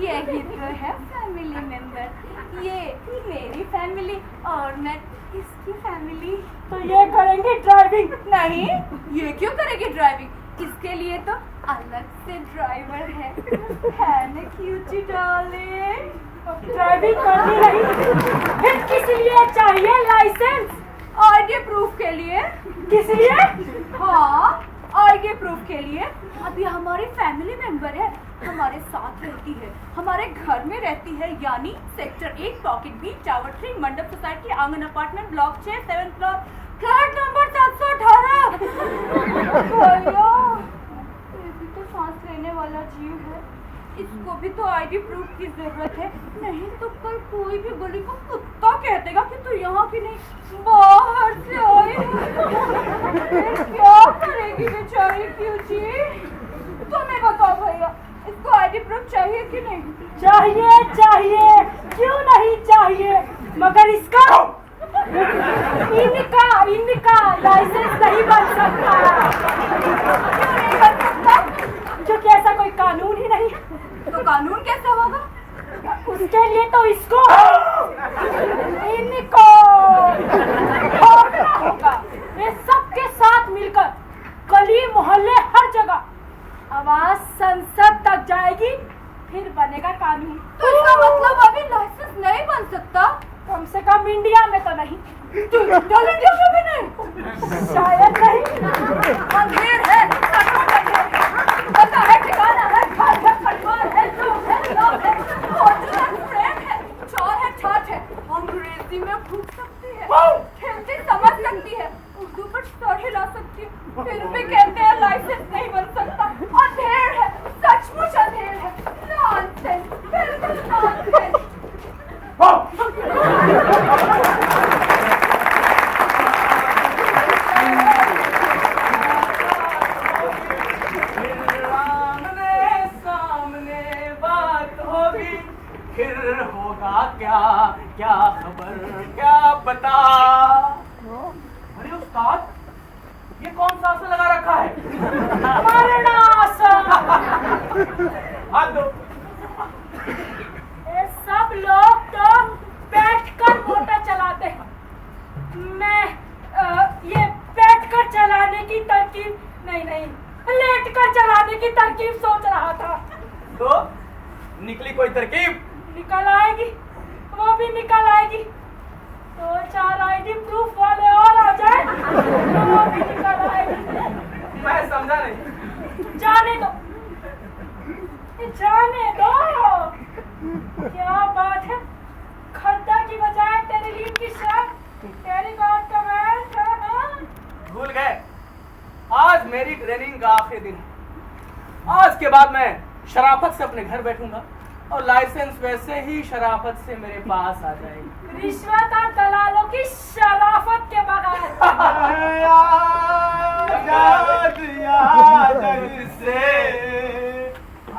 यही तो है फैमिली मेंबर। ये मेरी फैमिली और मैं इसकी फैमिली। तो ये करेंगे ड्राइविंग? नहीं, ये क्यों करेगी ड्राइविंग? इसके लिए तो अलग से ड्राइवर है ना क्यूटी डार्लिंग? ड्राइविंग करनी नहीं, फिर किस लिए चाहिए लाइसेंस? आईडी प्रूफ के लिए। किस लिए? हाँ, आईडी प्रूफ के लिए। अब ये हमारी फैमिली मेंबर है, हमारे साथ रहती है, हमारे घर में रहती है, यानी सेक्टर 1 पॉकेट बी टावर 3 मंडप सोसाइटी आंगन apartment block 6 7 floor flat number 718। भैया, ये भी तो सांस लेने वाला जीव है, इसको भी तो आईडी प्रूफ की जरूरत है। नहीं तो कल कोई भी गली को कुत्ता कह देगा कि तू यहाँ की नहीं बाहर से आई है। क्या करेगी बेचारी क्यूटी? तुम्हें बताओ भैया, इसको आईडी प्रूफ चाहिए कि नहीं? चाहिए, चाहिए, क्यों नहीं चाहिए, मगर इसका इनका लाइसेंस नहीं बन सकता। क्यों नहीं बन सकता? क्योंकि ऐसा कोई कानून ही नहीं है। तो कानून कैसे होगा? उसके लिए तो इनको भागना होगा। ये सबके साथ मिलकर गली मोहल्ले हर जगह आवाज संसद तक जाएगी, फिर बनेगा कानून। तो इसका मतलब अभी लाइसेंस नहीं बन सकता? कम से कम इंडिया में तो नहीं। इंडिया में भी नहीं? शायद नहीं। अंधेर है, पता है, ठिकाना है, घर है, परिवार है, लोग है, फॉर्चूनर फ्रेम है, चोर है, छाछ है, अंग्रेजी में भूख सकती है, हिंदी समझ सकती है, नहीं ला सकती, फिर भी कहते हैं लाइसेंस नहीं बन सकता। अंधेर है, सचमुच अंधेर है। नॉनसेंस, बिल्कुल नॉनसेंस। फिर होगा क्या, क्या खबर, क्या पता। अरे उस्ताद, ये कौन सा आसन लगा रखा है? मरणासन। हाथ दो। ये सब लोग तो बैठकर मोटर चलाते हैं। मैं ये बैठकर चलाने की तरकीब नहीं, लेटकर चलाने की तरकीब सोच रहा था। तो निकली कोई तरकीब? निकल आएगी, वो भी निकल आएगी। 2-4 आईडी प्रूफ वाले और आ जाए तो वो भी निकल आएगी। मैं समझा नहीं। जाने दो, जाने दो। क्या बात है, खद्दा की बजाय टेरिलीन की शर्ट, तेरी बात का मैं भूल गए, आज मेरी ट्रेनिंग का आखिरी दिन है। आज के बाद मैं शराफत से अपने घर बैठूंगा और लाइसेंस वैसे ही शराफत से मेरे पास आ जाएगी। रिश्वत और दलालों की शराफत के बगैर।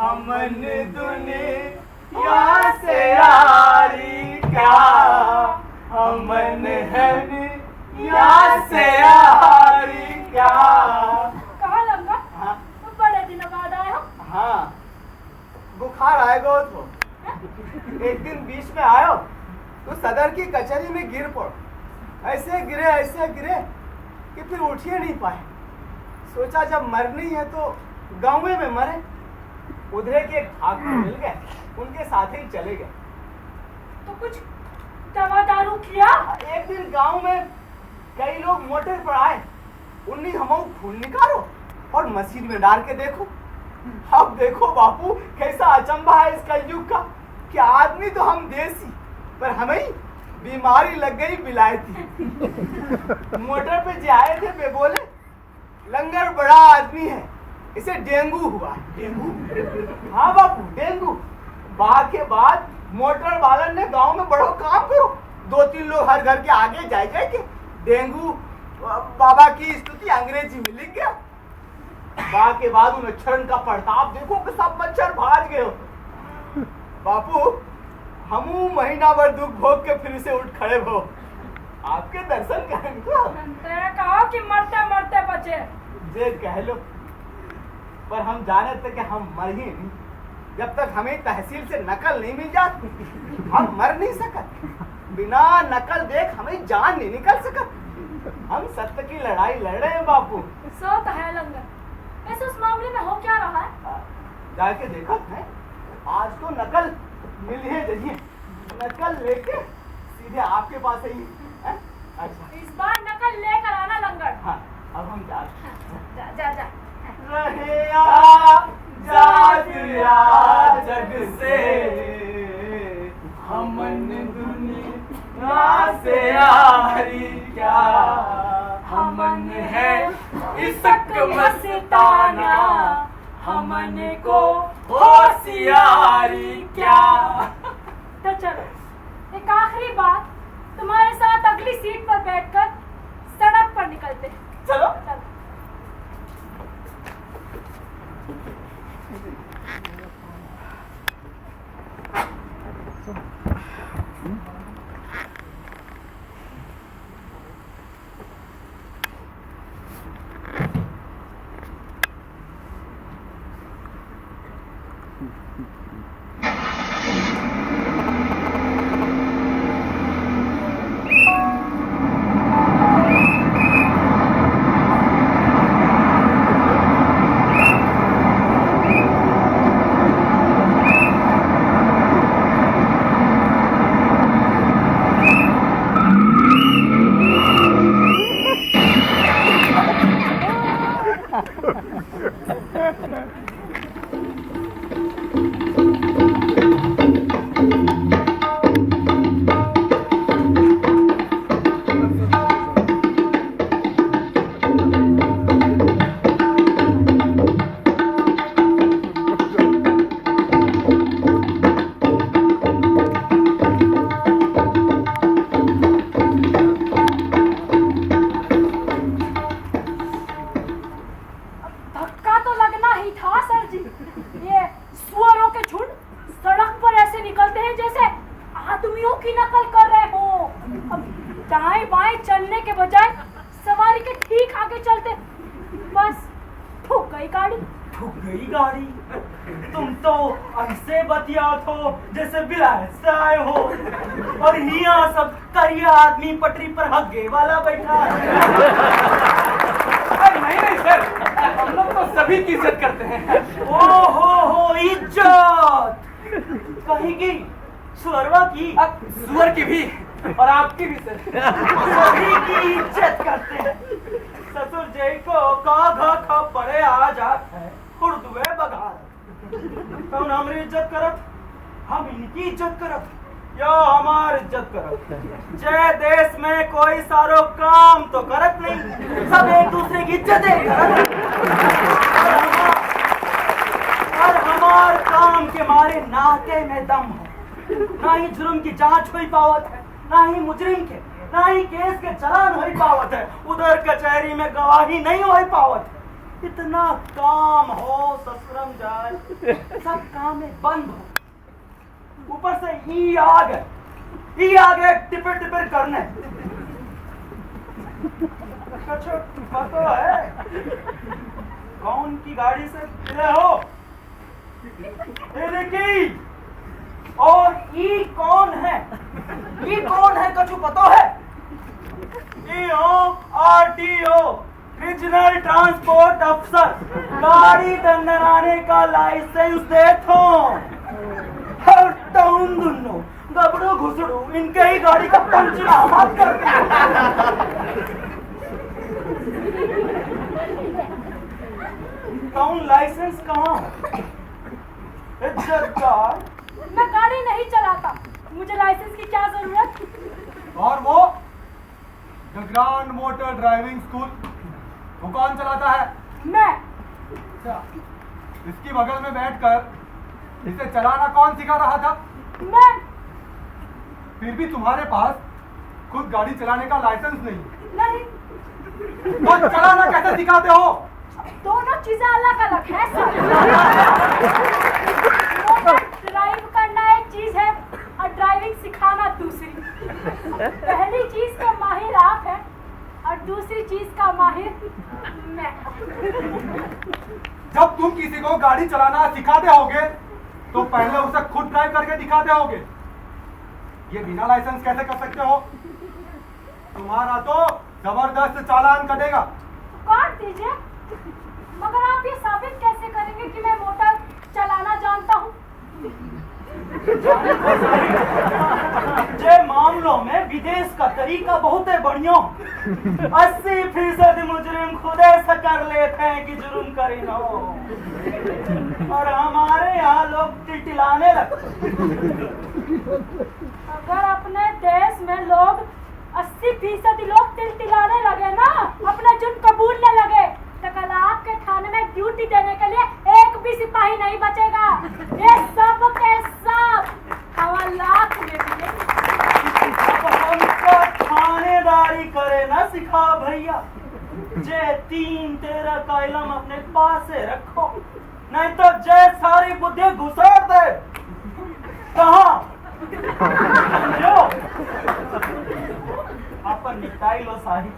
अमन दुनिया से यारी क्या, अमन है दुनिया से यारी क्या। कहाँ लंगा? हाँ बड़े दिनों बाद आए हो। हाँ, बुखार आएगा तो एक दिन बीच में आयो तो सदर की कचहरी में गिर पड़, ऐसे गिरे कि फिर उठ ही नहीं पाए। सोचा जब मरनी है तो गाँव में मरे। उधरे के एक ठाकुर मिल गए, उनके साथ ही चले गए। तो कुछ दवा दारू किया? एक दिन गांव में कई लोग मोटर पर आए, उन्हें हम खून निकालो और मशीन में डाल के देखो। अब देखो बापू कैसा अचंभा है इस कलयुग का कि आदमी तो हम देसी, पर हमें बीमारी लग गई बिलायती। मोटर पे जो आए थे वे बोले लंगर बड़ा आदमी है, इसे डेंगू हुआ है। डेंगू? हाँ बापू, डेंगू। के बाद मोटर वालन ने गांव में बड़ो काम करो, 2-3 लोग हर घर के आगे जाए के डेंगू बाबा की स्तुति अंग्रेजी में लिख गया। के बाद उन अक्षरण का प्रताप देखो कि सब मच्छर भाग गए। बापू हमू महीना भर दुख भोग के फिर से उठ खड़े हो, आपके दर्शन करेंगे। कहो कि मरते मरते बचे। जे कह लो, पर हम जाने थे कि हम मर ही नहीं। जब तक हमें तहसील से नकल नहीं मिल जाती हम मर नहीं सकते। बिना नकल देख हमें जान नहीं निकल सकत। हम सत्य की लड़ाई लड़ रहे हैं बापू। सो तो है लंगर। ऐसे उस मामले में हो क्या रहा है? जाके देखा है, आज तो नकल मिल ही रही। नकल लेके सीधे आपके पास ही है। अच्छा, इस बार नकल लेकर आना लंगर। हाँ, अब हम जा जा रहे जा जग से हमन दुनिया से यारी क्या, हमन है इसक मस्ताना, हमन को होशियारी क्या। तो चलो एक आखिरी बात, तुम्हारे साथ अगली सीट पर बैठकर सड़क पर निकलते हैं। चलो। की नकल कर रहे हो। अब दाएं बाएं चलने के बजाय सवारी के ठीक आगे चलते, बस ठुक गई गाड़ी। ठुक गई गाड़ी? तुम तो ऐसे बतियात हो जैसे बिलायत से आए हो, और यहाँ सब करिया आदमी पटरी पर हग्गे वाला बैठा है। नहीं सर, हम लोग तो सभी की इज्जत करते हैं। ओहो इज्जत कहीं की? सुअरवा की? सुअर की भी और आपकी भी सर। सभी की इज्जत करते हैं। ससुर जी को का घा खा पड़े आ जात है उर्दुए बघार। कौन हमारी इज्जत करत? हम इनकी इज्जत करत या हमार इज्जत करत? जय देश में कोई सारो काम तो करत नहीं, सब एक दूसरे की इज्जतें करत। और हमार काम के मारे नाके में दम है। ना ही जुर्म की जांच हो पावत है, ना ही मुजरिम के, ना ही केस के चालान हो पावत है, उधर कचहरी में गवाही नहीं हो पावत है। इतना काम हो ससुरम जाए, सब काम बंद हो। ऊपर से ही आ गए टिपर टिपर करने। पता है कौन की गाड़ी से मिले हो? की और ई कौन है? ई कौन है कछु पता है? ई हो आरटीओ, रीजनल ट्रांसपोर्ट अफसर, गाड़ी दंडराने का लाइसेंस देतो। हर टाउन दुन्नो गबड़ो घुसड़ो इनके ही गाड़ी का पंचनामा करते हैं। टाउन लाइसेंस कहाँ? इज्जतदार, मैं गाड़ी नहीं चलाता, मुझे लाइसेंस की क्या जरूरत? और वो the grand motor driving school वो कौन चलाता है? मैं। अच्छा, इसकी बगल में बैठकर इसे चलाना कौन सिखा रहा था? मैं। फिर भी तुम्हारे पास खुद गाड़ी चलाने का लाइसेंस नहीं, तो चलाना कैसे सिखाते हो? दोनों चीजें अलग अलग है सर। ड्राइव करना एक चीज है और ड्राइविंग सिखाना दूसरी। पहली चीज का माहिर आप है और दूसरी चीज का माहिर मैं। जब तुम किसी को गाड़ी चलाना सिखाते होगे तो पहले उसे खुद ड्राइव करके दिखाते होगे। ये बिना लाइसेंस कैसे कर सकते हो? तुम्हारा तो जबरदस्त चालान कटेगा। काट दीजिए, मगर आप ये साबित कैसे करेंगे कि मैं मोटर चलाना जानता हूँ? जे मामलों में विदेश का तरीका बहुत है बढ़िया। 80% मुजरिम खुदे से कर लेते हैं कि जुर्म करे ना हो, और हमारे यहाँ लोग टिलटिलाने लगते। अगर अपने देश में लोग 80% लोग टिलटिलाने लगे ना, अपना जुर्म कबूलने लगे, तो कल आपके थाने में ड्यूटी देने के लिए एक भी सिपाही नहीं बचेगा। ये सब के सब हवालात में भी। अब हमको थानेदारी करे ना सिखा भैया। जे 3-13 का इलम अपने पास से रखो, नहीं तो जय सारी बुद्धि घुसा दे। कहाँ समझो? अपन निकाई लो साही,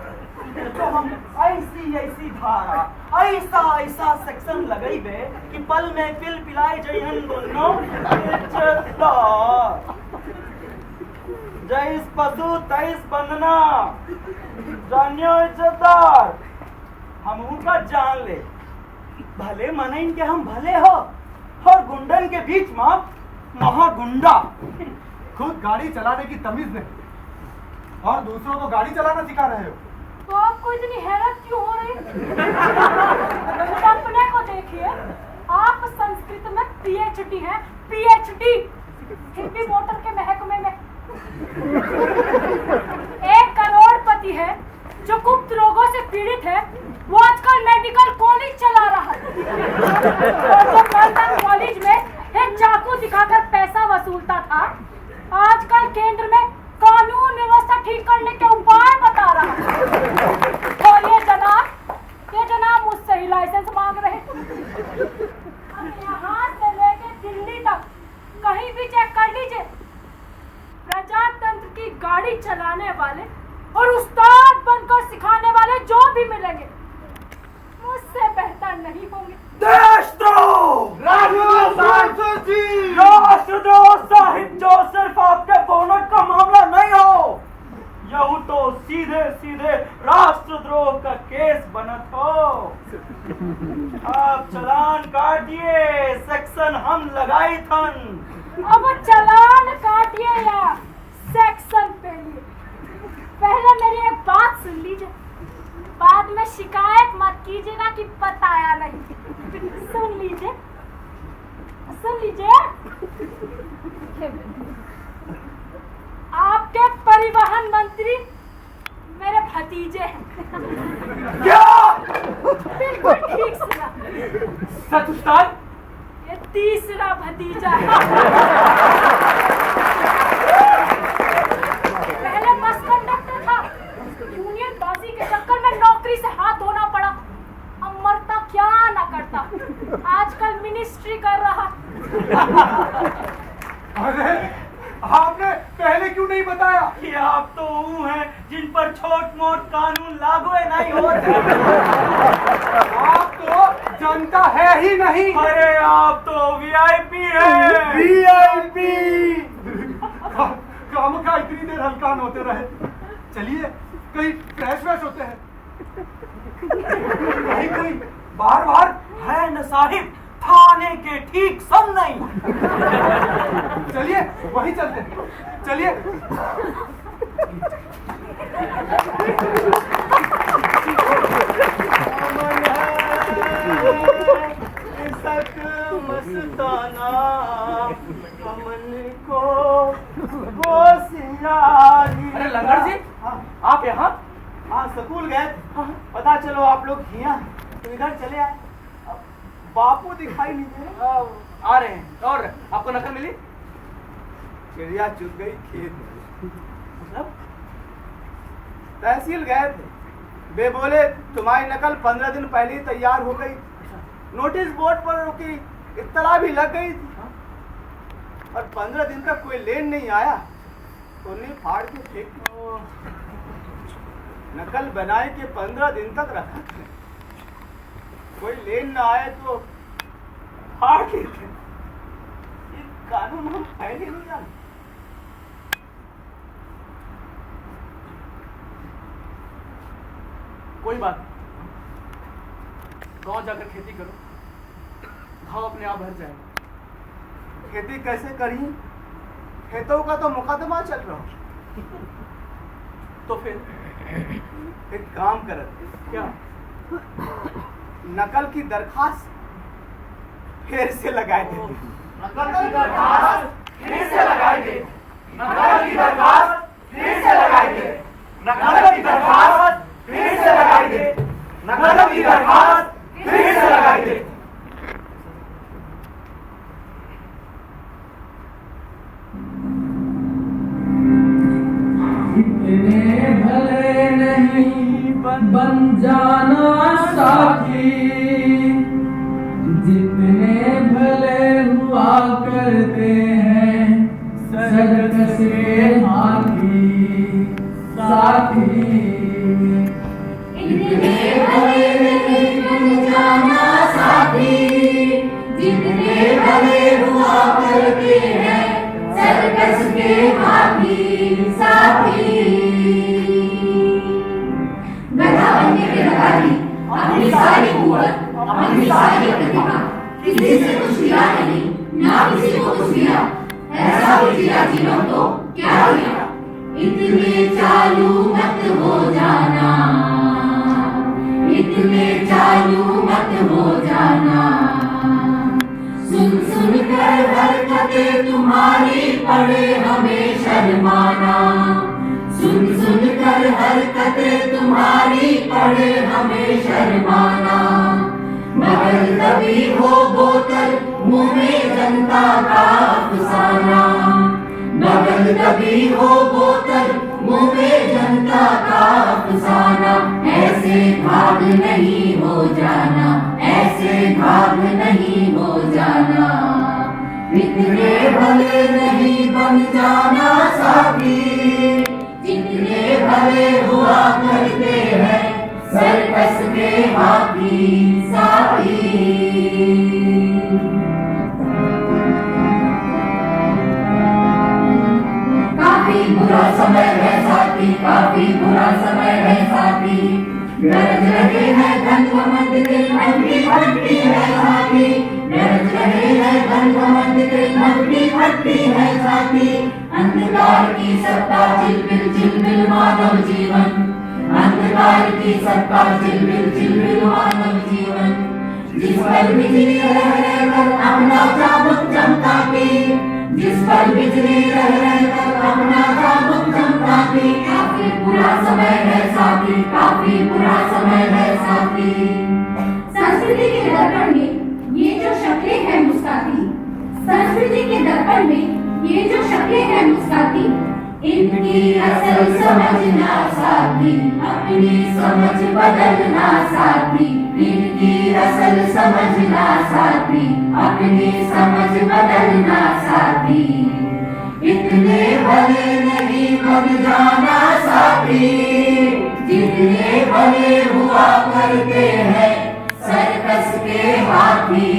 तो हम ऐसी धारा, ऐसा सेक्शन लगाई बे कि पल में पिल पिलाई जयहन दोनों इज्जतदार। जैस पशु तैस बंधना, जानियो इज्जतदार। हम उनका जान ले, भले मने इनके हम भले हो, और गुंडन के बीच में महागुंडा। खुद गाड़ी चलाने की तमीज नहीं और दूसरों को गाड़ी चलाना सिखा रहे हो। तो आपको इतनी हैरत क्यों हो रही? अपने को देखिए, आप संस्कृत में PhD हैं, PhD, फिर भी मोटर के महकमे में। एक करोड़पति है जो गुप्त रोगों से पीड़ित है, वो आजकल मेडिकल कॉलेज चला रहा है। और जो लंदन कॉलेज में एक चाकू दिखाकर पैसा वसूलता था, आजकल केंद्र में कानून व्यवस्था ठीक करने के उपाय बता रहा है। और ये जनाब मुझसे ही लाइसेंस मांग रहे। यहाँ से लेके दिल्ली तक कहीं भी चेक कर लीजिए, प्रजा तैयार नहीं होंगे। देशद्रोह! राष्ट्रद्रोह साहिब जोसेफ आपके बोनट का मामला नहीं हो, यहू तो सीधे सीधे राष्ट्रद्रोह का केस बनत हो। आप चलान काटिए, सेक्शन हम लगाई थन। अब चलान काटिए या सेक्शन पे लिए, पहले मेरी एक बात सुन लीजिए, बाद में शिकायत मत कीजिएगा कि बताया नहीं। सुन लीजिए, सुन लीजिए। आपके परिवहन मंत्री मेरे भतीजे हैं। क्या? बिल्कुल ठीक सुना। सच उस्ताद? ये तीसरा भतीजा है। पहले बस कंडक्टर था, यूनियन बाजी के चक्कर में नौकरी से हाथ धोना पड़ा। अब मरता क्या ना करता, आजकल मिनिस्ट्री कर रहा। अरे आपने पहले क्यों नहीं बताया? कि आप तो वो हैं जिन पर छोट मोट कानून लागू नहीं होते। आप तो जनता है ही नहीं। अरे आप तो वीआईपी हैं। वीआईपी। काम का इतनी देर हल्कान होते रहे, चलिए कहीं फ्रेश व्रेश होते हैं। कहीं कहीं बार बार है न साहिब, थाने के ठीक सब नहीं। चलिए वहीं चलते हैं, चलिए। मस्ताना कमल को गोसियारी। अरे लंगर जी, आप यहाँ? हाँ, स्कूल गए, पता चलो आप लोग यहाँ, तो इधर चले आए। बापू दिखाई नहीं दे रहे। आ रहे हैं। और आपको नकल मिली? चिड़िया चुग गई खेत में। मतलब तहसील गए थे, वे बोले तुम्हारी नकल 15 दिन पहले ही तैयार हो गई। नोटिस बोर्ड पर की इत्तला भी लग गई थी, और 15 दिन तक कोई लेन नहीं आया तो उन्हें फाड़ के फेंक दिया। नकल बनाए के 15 दिन तक रखा, कोई लेन ना आए तो फाड़ के फेंक। ये कानून हम पहले नहीं जाने। कोई बात नहीं, गांव जाकर खेती करो, घाव अपने आप भर जाएगा। खेती कैसे करी? खेतों का तो मुकदमा चल रहा। तो फिर एक काम करते, क्या? नकल की दरखास्त फिर से लगाए थे। नकल की दरखास्त फिर से लगाई दे। नकल की दरखास्त फिर से लगाई दे। नकल की दरखास्त फिर से लगाई दे। नकल की दरखास्त फिर से लगाई दे। इतने भले नहीं बन जाना साथी, जितने भले हुआ करते हैं सर्कस के हाथी साथी। इतने भले नहीं बन जाना साथी, जितने भले हुआ करते हैं सर्कस के हाथी साथी। गधा बनने के लगाई अपनी सारी कुवत, अपनी सारी प्रतिभा, किसी से कुछ लिया नहीं, ना किसी को कुछ दिया, ऐसा जिया जीवन तो क्या किया। इतने चालू मत हो जाना, इतने चालू मत हो जाना। सुन सुन कर हरकतें तुम्हारी पड़े हमें शर्माना। सुन सुन कर हरकतें तुम्हारी पड़े हमें शर्माना। मगर कभी हो बोतल मुंह में जनता का अफसाना। मगर कभी हो बोतल मुंह में जनता का अफसाना। ऐसे भाग नहीं हो जाना, ऐसे भाग नहीं हो जाना। इतने भले नहीं बन जाना साथी, जितने भले हुआ करते हैं सर्कस के हाथी साथी। काफी बुरा समय है साथी, काफी बुरा समय है साथी। गरज रहे हैं धनवंत के मन की फटती है साथी, गरज रहे हैं धनवंत के मन की फटती है साथी। अंधकार की सत्ता चिलबिल चिलबिल मानव जीवन, अंधकार की सत्ता चिलबिल चिलबिल मानव जीवन। जिस पर बिजली रह कर अपना चाबुक चमकाती, जिस पर बिजली रह कर अपना चाबुक चमकाती। काफी बुरा समय है साथी, काफी बुरा समय है साथी। संस्कृति के दर्पण में ये जो शक्लें हैं मुस्काती, संस्कृति के दर्पण में ये जो शक्लें हैं मुस्काती। इनकी असल समझना साथी, अपनी समझ बदलना साथी। इनकी असल समझना साथी, अपनी समझ बदलना साथी। इतने भले नहीं बन जाना साथी, जितने भले हुआ करते हैं सर्कस के हाथी